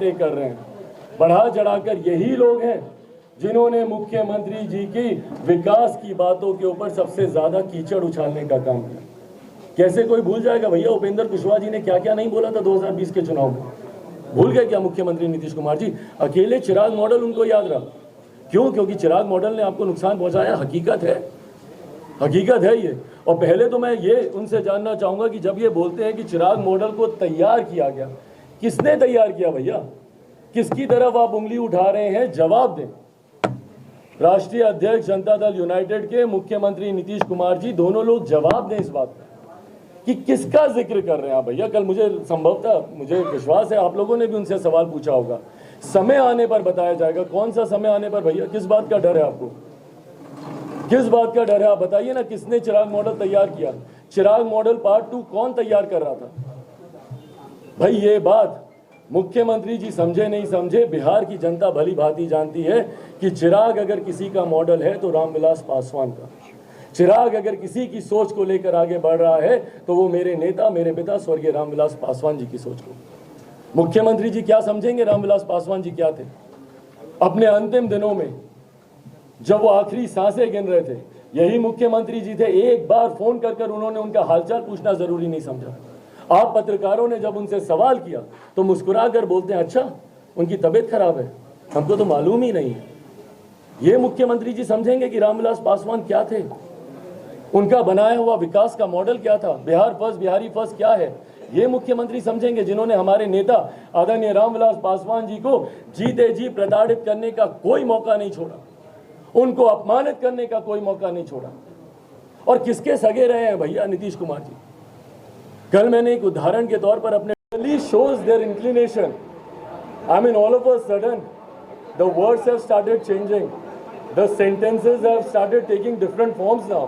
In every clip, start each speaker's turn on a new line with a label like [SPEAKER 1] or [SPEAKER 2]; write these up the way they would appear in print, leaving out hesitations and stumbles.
[SPEAKER 1] बातें कर रहे हैं। बढ़ा चढ़ाकर यही लोग हैं जिन्होंने मुख्यमंत्री जी की विकास की बातों के ऊपर सबसे ज्यादा कीचड़ उछालने का काम किया। कैसे कोई भूल जाएगा भैया, उपेंद्र कुशवाहा जी ने क्या क्या नहीं बोला था 2020 के चुनाव में? भूल गए क्या मुख्यमंत्री नीतीश कुमार जी? अकेले चिराग मॉडल उनको याद रहा। क्यों? क्योंकि चिराग मॉडल ने आपको नुकसान पहुंचाया। हकीकत है, हकीकत है ये। और पहले तो मैं ये उनसे जानना चाहूंगा कि जब ये बोलते हैं कि चिराग मॉडल को तैयार किया गया, किसने तैयार किया भैया? किसकी तरफ आप उंगली उठा रहे हैं? जवाब दें। राष्ट्रीय अध्यक्ष जनता दल यूनाइटेड के मुख्यमंत्री नीतीश कुमार जी, दोनों लोग जवाब दें इस बात पर कि किसका जिक्र कर रहे हैं आप भैया। कल मुझे संभवतः, मुझे विश्वास है आप लोगों ने भी उनसे सवाल पूछा होगा। समय आने पर बताया जाएगा। कौन सा समय आने पर भैया? किस बात का डर है आपको? किस बात का डर है? आप बताइए ना, किसने चिराग मॉडल तैयार किया? चिराग मॉडल पार्ट 2 कौन तैयार कर रहा था भाई? ये बात मुख्यमंत्री जी समझे नहीं समझे, बिहार की जनता भली भांति जानती है कि चिराग अगर किसी का मॉडल है तो रामविलास पासवान का। चिराग अगर किसी की सोच को लेकर आगे बढ़ रहा है तो वो मेरे नेता, मेरे पिता स्वर्गीय रामविलास पासवान जी की सोच को। मुख्यमंत्री जी क्या समझेंगे रामविलास पासवान जी क्या थे? अपने अंतिम दिनों में जब वो आखिरी सांसें गिन रहे थे, यही मुख्यमंत्री जी थे। एक बार फोन कर उन्होंने उनका हालचाल पूछना जरूरी नहीं समझा। आप पत्रकारों ने जब उनसे सवाल किया तो मुस्कुरा कर बोलते हैं, अच्छा उनकी तबीयत खराब है, हमको तो मालूम ही नहीं है। ये मुख्यमंत्री जी समझेंगे कि रामविलास पासवान क्या थे? उनका बनाया हुआ विकास का मॉडल क्या था? बिहार फर्स्ट, बिहारी फर्स्ट क्या है? ये मुख्यमंत्री समझेंगे जिन्होंने हमारे नेता आदरणीय रामविलास पासवान जी को जीते जी प्रताड़ित करने का कोई मौका नहीं छोड़ा, उनको अपमानित करने का कोई मौका नहीं छोड़ा। और किसके सगे रहे हैं भैया नीतीश कुमार जी? कल मैंने एक उदाहरण के तौर पर अपने shows their inclination. I mean, all of a sudden the words have started changing, the sentences have started taking different forms now,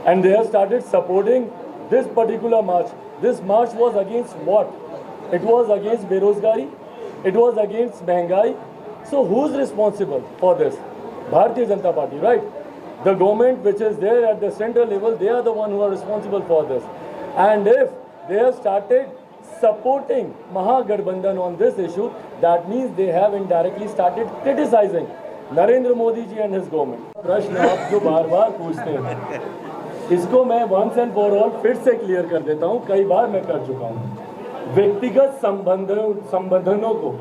[SPEAKER 1] and they have started supporting this particular march. This march was against what? It was against Berozgari, it was against Mehengai. So who's responsible for this? Bharatiya Janata Party, right? The government which is there at the central level, they are the one who are responsible for this. And if they have started supporting Mahagarbandhan on this issue, that means they have indirectly started criticizing Narendra Modi ji and his government. प्रश्न आप जो बार बार पूछते हैं, इसको मैं once and for all फिर से clear कर देता हूँ। कई बार मैं कर चुका हूँ। व्यक्तिगत संबंधों को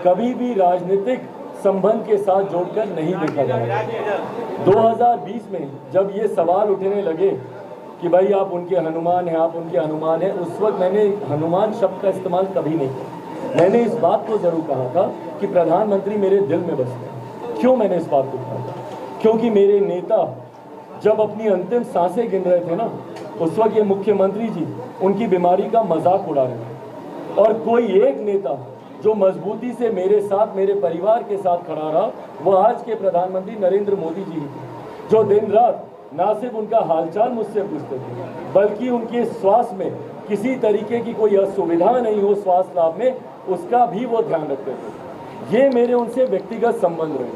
[SPEAKER 1] कभी भी राजनीतिक संबंध के साथ जोड़कर नहीं देखा जाएगा। 2020 में जब ये सवाल उठने लगे कि भाई आप उनके हनुमान हैं, आप उनके हनुमान हैं, उस वक्त मैंने हनुमान शब्द का इस्तेमाल कभी नहीं किया। मैंने इस बात को जरूर कहा था कि प्रधानमंत्री मेरे दिल में बसते हैं। क्यों मैंने इस बात को कहा? क्योंकि मेरे नेता जब अपनी अंतिम सांसें गिन रहे थे ना, उस वक्त ये मुख्यमंत्री जी उनकी बीमारी का मजाक उड़ा रहे थे। और कोई एक नेता जो मजबूती से मेरे साथ, मेरे परिवार के साथ खड़ा रहा, वो आज के प्रधानमंत्री नरेंद्र मोदी जी, जो दिन रात ना सिर्फ उनका हालचाल मुझसे पूछते थे, बल्कि उनके स्वास्थ्य में किसी तरीके की कोई असुविधा नहीं हो स्वास्थ्य लाभ में, उसका भी वो ध्यान रखते थे। ये मेरे उनसे व्यक्तिगत संबंध रहे,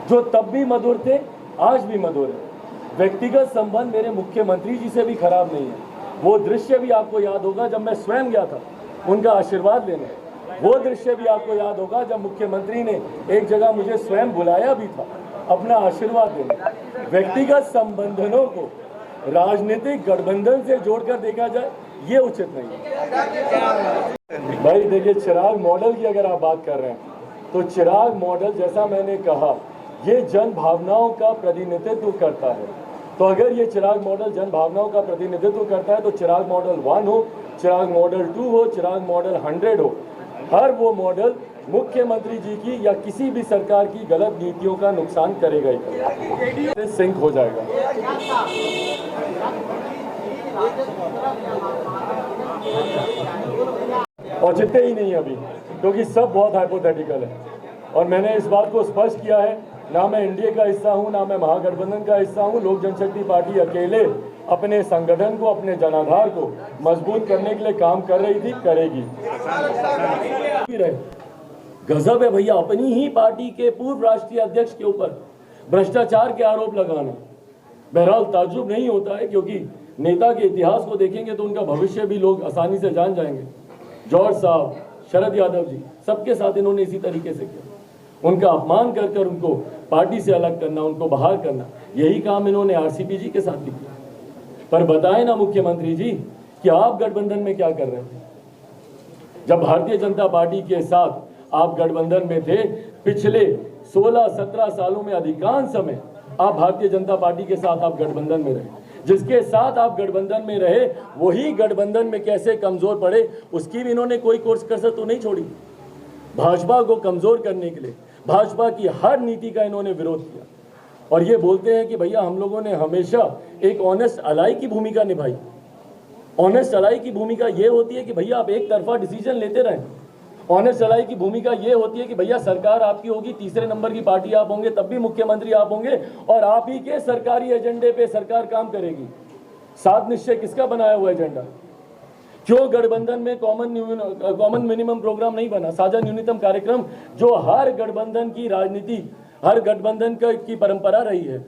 [SPEAKER 1] जो तब भी मधुर थे, आज भी मधुर है। व्यक्तिगत संबंध मेरे मुख्यमंत्री जी से भी खराब नहीं है। वो दृश्य भी आपको याद होगा जब मैं स्वयं गया था उनका आशीर्वाद लेने। वो दृश्य भी आपको याद होगा जब मुख्यमंत्री ने एक जगह मुझे स्वयं बुलाया भी था अपना आशीर्वाद देने। व्यक्तिगत संबंधों को राजनीतिक गठबंधन से जोड़कर देखा जाए, ये उचित नहीं है। भाई देखिए, चिराग मॉडल की अगर आप बात कर रहे हैं तो चिराग मॉडल, जैसा मैंने कहा, ये जन भावनाओं का प्रतिनिधित्व करता है। तो अगर ये चिराग मॉडल जन भावनाओं का प्रतिनिधित्व करता है तो चिराग मॉडल 1 हो, चिराग मॉडल 2 हो, चिराग मॉडल 100 हो, हर वो मॉडल मुख्यमंत्री जी की या किसी भी सरकार की गलत नीतियों का नुकसान करेगा ही, सिंक हो जाएगा। औचित्य ही नहीं अभी, क्योंकि सब बहुत हाइपोथेटिकल है। और मैंने इस बात को स्पष्ट किया है, ना मैं एनडीए का हिस्सा हूं, ना मैं महागठबंधन का हिस्सा हूं। लोक जनशक्ति पार्टी अकेले अपने संगठन को, अपने जनाधार को मजबूत करने के लिए काम कर रही थी, करेगी। गजब है भैया, अपनी ही पार्टी के पूर्व राष्ट्रीय अध्यक्ष के ऊपर भ्रष्टाचार के आरोप लगाना। बहरहाल ताज्जुब नहीं होता है, क्योंकि नेता के इतिहास को देखेंगे तो उनका भविष्य भी लोग आसानी से जान जाएंगे। जॉर्ज साहब, शरद यादव जी, सबके साथ इन्होंने इसी तरीके से किया। उनका अपमान कर कर उनको पार्टी से अलग करना, उनको बाहर करना, यही काम इन्होंने आरसीपी जी के साथ भी किया। पर बताएं ना मुख्यमंत्री जी कि आप गठबंधन में क्या कर रहे थे जब भारतीय जनता पार्टी के साथ आप गठबंधन में थे। पिछले 16-17 सालों में अधिकांश समय आप भारतीय जनता पार्टी के साथ आप गठबंधन में रहे। जिसके साथ आप गठबंधन में रहे वही गठबंधन में कैसे कमजोर पड़े, उसकी भी इन्होंने कोई कोर्स कसर तो नहीं छोड़ी। भाजपा को कमजोर करने के लिए भाजपा की हर नीति का इन्होंने विरोध किया और ये बोलते हैं कि भैया हम लोगों ने हमेशा एक ऑनेस्ट अलाई की भूमिका निभाई। ऑनेस्ट अलाई की भूमिका ये होती है कि भैया आप एक तरफा डिसीजन लेते रहें। ऑनेस्ट अलाई की भूमिका ये होती है कि भैया सरकार आपकी होगी, तीसरे नंबर की पार्टी आप होंगे, तब भी मुख्यमंत्री आप होंगे और आप ही के सरकारी एजेंडे पे सरकार काम करेगी। 7 निश्चय किसका बनाया हुआ एजेंडा? क्यों गठबंधन में कॉमन मिनिमम प्रोग्राम नहीं बना, साझा न्यूनतम कार्यक्रम, जो हर गठबंधन की राजनीति, हर गठबंधन की परंपरा रही है।